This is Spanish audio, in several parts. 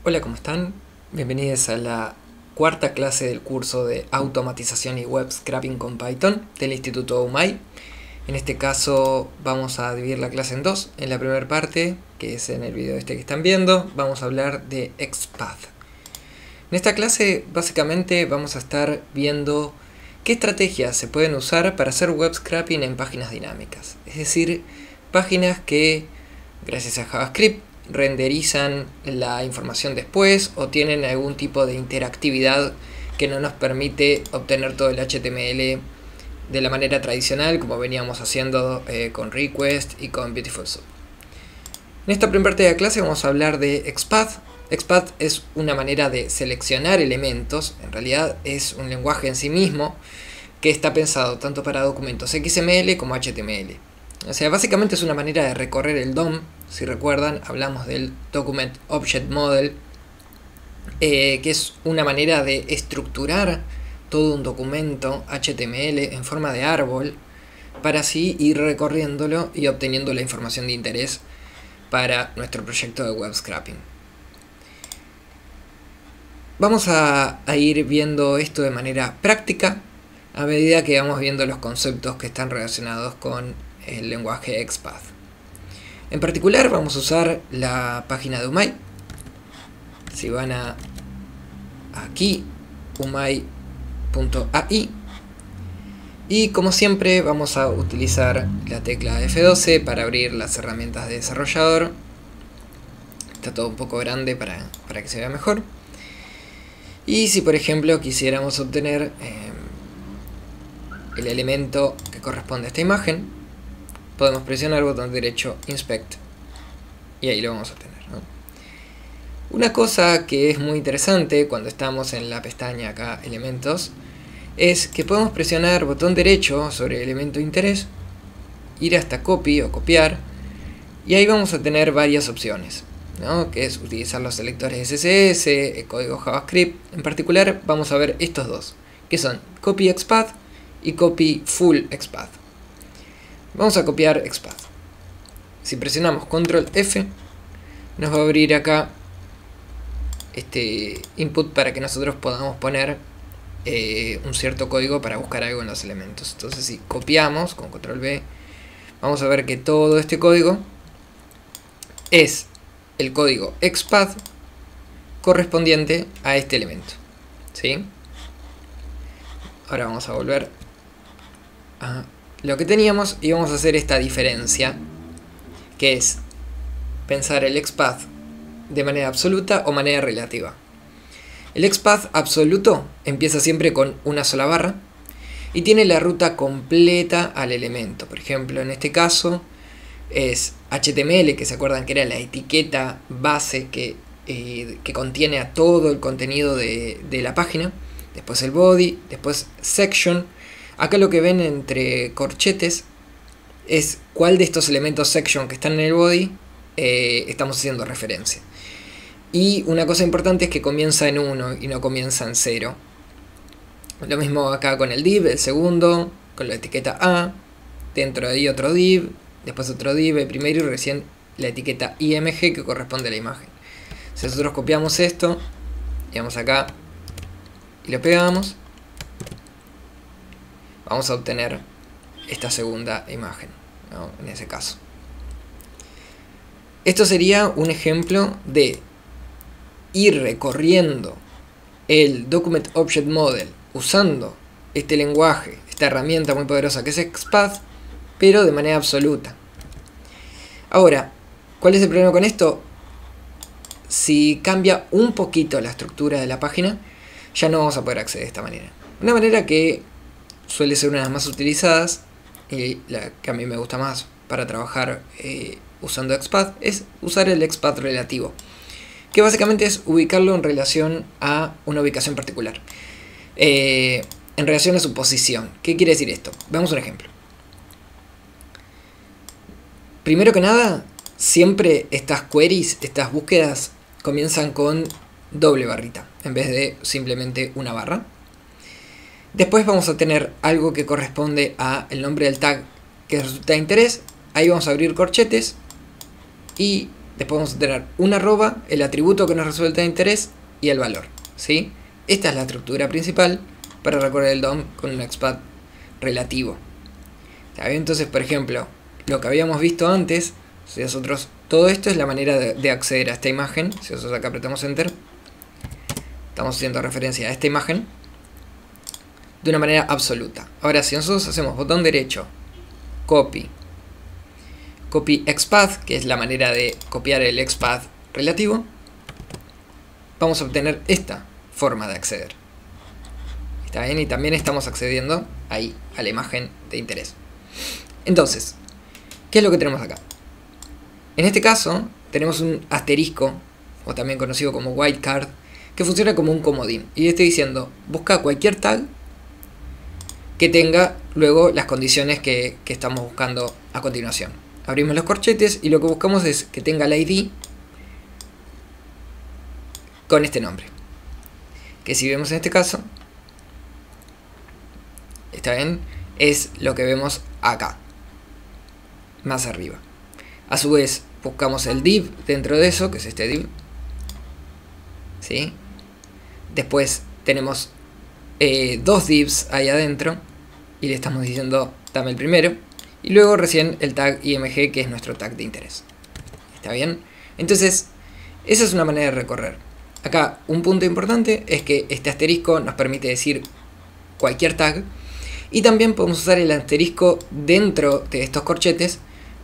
Hola, ¿cómo están? Bienvenidos a la cuarta clase del curso de automatización y web scraping con Python del Instituto UMAI. En este caso vamos a dividir la clase en dos. En la primera parte, que es en el video que están viendo, vamos a hablar de XPath. En esta clase básicamente vamos a estar viendo qué estrategias se pueden usar para hacer web scraping en páginas dinámicas. Es decir, páginas que, gracias a JavaScript, renderizan la información después o tienen algún tipo de interactividad que no nos permite obtener todo el HTML de la manera tradicional como veníamos haciendo con Request y con Beautiful Soup. En esta primera parte de la clase vamos a hablar de XPath. XPath es una manera de seleccionar elementos, en realidad es un lenguaje en sí mismo que está pensado tanto para documentos XML como HTML. O sea, básicamente es una manera de recorrer el DOM. Si recuerdan, hablamos del Document Object Model, que es una manera de estructurar todo un documento HTML en forma de árbol, para así ir recorriéndolo y obteniendo la información de interés para nuestro proyecto de web scraping. Vamos a ir viendo esto de manera práctica a medida que vamos viendo los conceptos que están relacionados con el lenguaje XPath. En particular vamos a usar la página de UMAI. Si van a aquí, umai.ai, y como siempre vamos a utilizar la tecla F12 para abrir las herramientas de desarrollador. Está todo un poco grande para que se vea mejor. Y si por ejemplo quisiéramos obtener el elemento que corresponde a esta imagen, podemos presionar el botón derecho Inspect y ahí lo vamos a obtener, ¿no? Una cosa que es muy interesante cuando estamos en la pestaña acá elementos es que podemos presionar botón derecho sobre el elemento de interés, ir hasta copy o copiar, y ahí vamos a tener varias opciones, ¿no? Que es utilizar los selectores SSS, el código JavaScript. En particular vamos a ver estos dos, que son Copy XPath y Copy Full XPath. Vamos a copiar XPath. Si presionamos Control F, nos va a abrir acá este input para que nosotros podamos poner un cierto código para buscar algo en los elementos. Entonces si copiamos con Control V, vamos a ver que todo este código es el código XPath correspondiente a este elemento, ¿sí? Ahora vamos a volver a lo que teníamos y vamos a hacer esta diferencia, que es pensar el XPath de manera absoluta o manera relativa. El XPath absoluto empieza siempre con una sola barra y tiene la ruta completa al elemento. Por ejemplo, en este caso es HTML, que se acuerdan que era la etiqueta base que contiene a todo el contenido de la página. Después el body, después section. Acá lo que ven entre corchetes es cuál de estos elementos section que están en el body estamos haciendo referencia. Y una cosa importante es que comienza en 1 y no comienza en 0. Lo mismo acá con el div, el segundo, con la etiqueta A, dentro de ahí otro div, después otro div, el primero y recién la etiqueta img que corresponde a la imagen. Si nosotros copiamos esto, y vamos acá y lo pegamos, vamos a obtener esta segunda imagen, ¿no? En ese caso. Esto sería un ejemplo de ir recorriendo el Document Object Model usando este lenguaje, esta herramienta muy poderosa que es XPath, pero de manera absoluta. Ahora, ¿cuál es el problema con esto? Si cambia un poquito la estructura de la página, ya no vamos a poder acceder de esta manera. Una manera que suele ser una de las más utilizadas y la que a mí me gusta más para trabajar usando XPath es usar el XPath relativo, que básicamente es ubicarlo en relación a una ubicación particular, en relación a su posición. ¿Qué quiere decir esto? Veamos un ejemplo. Primero que nada, siempre estas queries, estas búsquedas, comienzan con doble barrita en vez de simplemente una barra. Después vamos a tener algo que corresponde a el nombre del tag que resulta de interés. Ahí vamos a abrir corchetes y Después vamos a tener una arroba, el atributo que nos resulta de interés y el valor, ¿sí? Esta es la estructura principal para recorrer el DOM con un XPath relativo. ¿Está bien? Entonces, por ejemplo, lo que habíamos visto antes, si nosotros, todo esto es la manera de acceder a esta imagen. Si nosotros acá apretamos Enter, estamos haciendo referencia a esta imagen de una manera absoluta. Ahora, si nosotros hacemos botón derecho, copy XPath, que es la manera de copiar el XPath relativo, vamos a obtener esta forma de acceder. ¿Está bien? Y también estamos accediendo ahí a la imagen de interés. Entonces, ¿qué es lo que tenemos acá? En este caso, tenemos un asterisco, o también conocido como wildcard, que funciona como un comodín. Y estoy diciendo, busca cualquier tag que tenga luego las condiciones que estamos buscando a continuación. Abrimos los corchetes y lo que buscamos es que tenga el ID con este nombre. Que si vemos en este caso, ¿está bien? Es lo que vemos acá, más arriba. A su vez, buscamos el div dentro de eso, que es este div, ¿sí? Después tenemos dos divs ahí adentro y le estamos diciendo dame el primero, y luego recién el tag img, que es nuestro tag de interés. ¿Está bien? Entonces, esa es una manera de recorrer. Acá un punto importante es que este asterisco nos permite decir cualquier tag, y también podemos usar el asterisco dentro de estos corchetes,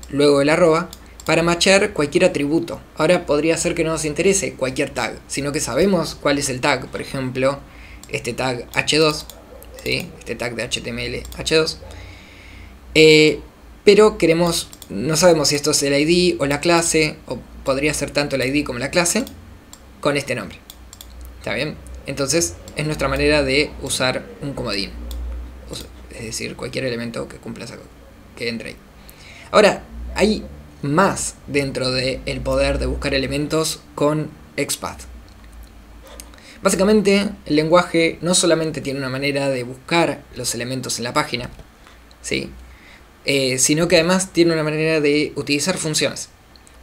luego el arroba, para matchar cualquier atributo. Ahora podría ser que no nos interese cualquier tag, sino que sabemos cuál es el tag. Por ejemplo, este tag h2, ¿sí? Este tag de HTML h2. Pero no sabemos si esto es el ID o la clase, o podría ser tanto el ID como la clase, con este nombre. ¿Está bien? Entonces es nuestra manera de usar un comodín. Es decir, cualquier elemento que cumpla que entre ahí. Ahora, hay más dentro del poder de buscar elementos con XPath. Básicamente, el lenguaje no solamente tiene una manera de buscar los elementos en la página, ¿sí? Sino que además tiene una manera de utilizar funciones.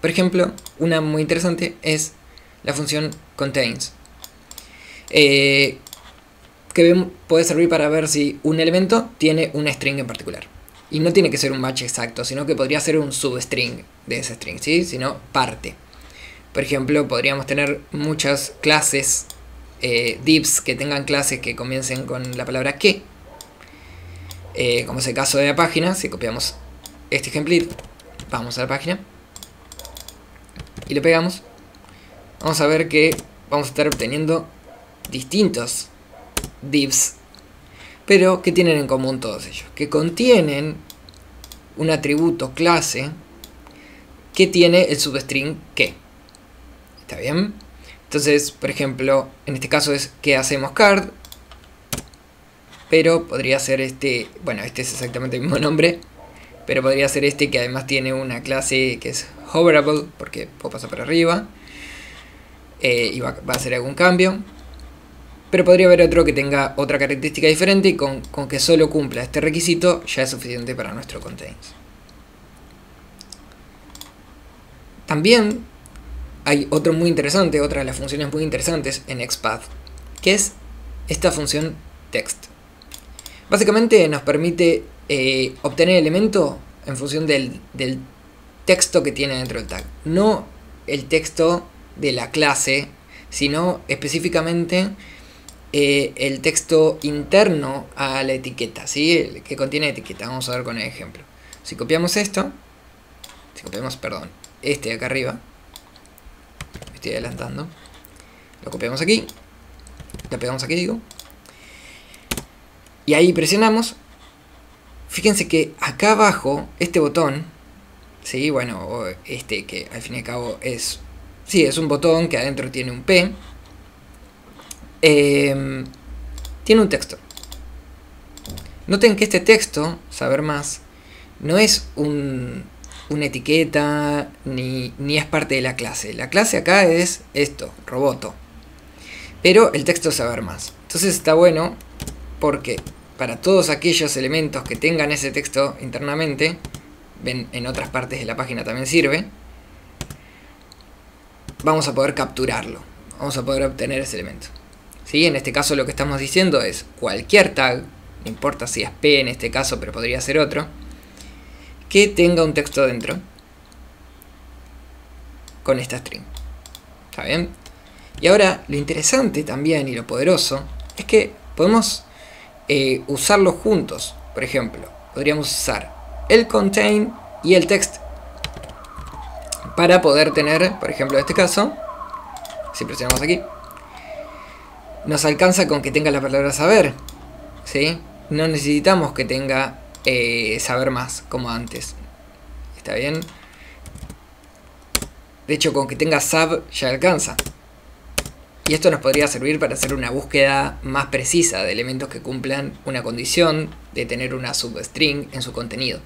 Por ejemplo, una muy interesante es la función contains, que puede servir para ver si un elemento tiene una string en particular. Y no tiene que ser un match exacto, sino que podría ser un substring de ese string, ¿sí? Sino parte. Por ejemplo, podríamos tener muchas clases, divs que tengan clases que comiencen con la palabra que, como es el caso de la página. Si copiamos este ejemplito, vamos a la página y le pegamos, vamos a ver que vamos a estar obteniendo distintos divs, pero que tienen en común todos ellos, que contienen un atributo clase que tiene el substring que. ¿Está bien? Entonces, por ejemplo, en este caso es que hacemos card, pero podría ser este, bueno, este es exactamente el mismo nombre, pero podría ser este que además tiene una clase que es hoverable, porque puedo pasar por arriba, y va a hacer algún cambio. Pero podría haber otro que tenga otra característica diferente, y con que solo cumpla este requisito ya es suficiente para nuestro contains. También hay otro muy interesante, otra de las funciones muy interesantes en XPath, que es esta función text. Básicamente nos permite obtener el elemento en función del texto que tiene dentro del tag. No el texto de la clase, sino específicamente el texto interno a la etiqueta, ¿sí? El que contiene etiqueta. Vamos a ver con el ejemplo. Si copiamos esto, perdón, este de acá arriba, me estoy adelantando, lo copiamos aquí, lo pegamos aquí, digo, y ahí presionamos. Fíjense que acá abajo, este botón, ¿sí? Bueno, este que al fin y al cabo es, sí, es un botón que adentro tiene un P, tiene un texto. Noten que este texto, saber más, no es una etiqueta ni es parte de la clase. La clase acá es esto, roboto. Pero el texto es saber más. Entonces está bueno porque para todos aquellos elementos que tengan ese texto internamente, ven, en otras partes de la página también sirve, vamos a poder capturarlo, vamos a poder obtener ese elemento. ¿Sí? En este caso lo que estamos diciendo es cualquier tag, no importa si es P en este caso, pero podría ser otro, que tenga un texto dentro con esta string. ¿Está bien? Y ahora lo interesante también y lo poderoso es que podemos usarlos juntos. Por ejemplo, podríamos usar el contain y el text para poder tener, por ejemplo, en este caso, si presionamos aquí, nos alcanza con que tenga la palabra saber, ¿sí? No necesitamos que tenga saber más, como antes. ¿Está bien? De hecho, con que tenga sub ya alcanza. Y esto nos podría servir para hacer una búsqueda más precisa de elementos que cumplan una condición de tener una substring en su contenido.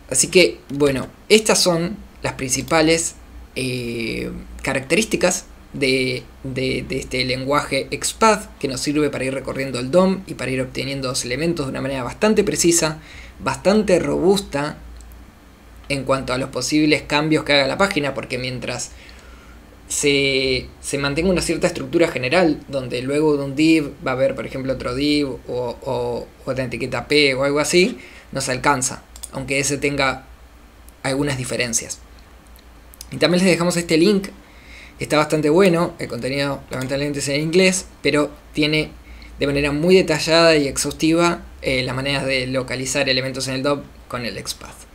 Así que, bueno, estas son las principales características de este lenguaje XPath, que nos sirve para ir recorriendo el DOM y para ir obteniendo los elementos de una manera bastante precisa, bastante robusta en cuanto a los posibles cambios que haga la página, porque mientras se mantenga una cierta estructura general, donde luego de un div va a haber, por ejemplo, otro div o otra etiqueta P o algo así, nos alcanza, aunque ese tenga algunas diferencias. Y también les dejamos este link. Está bastante bueno, el contenido lamentablemente es en inglés, pero tiene de manera muy detallada y exhaustiva las maneras de localizar elementos en el DOM con el XPath.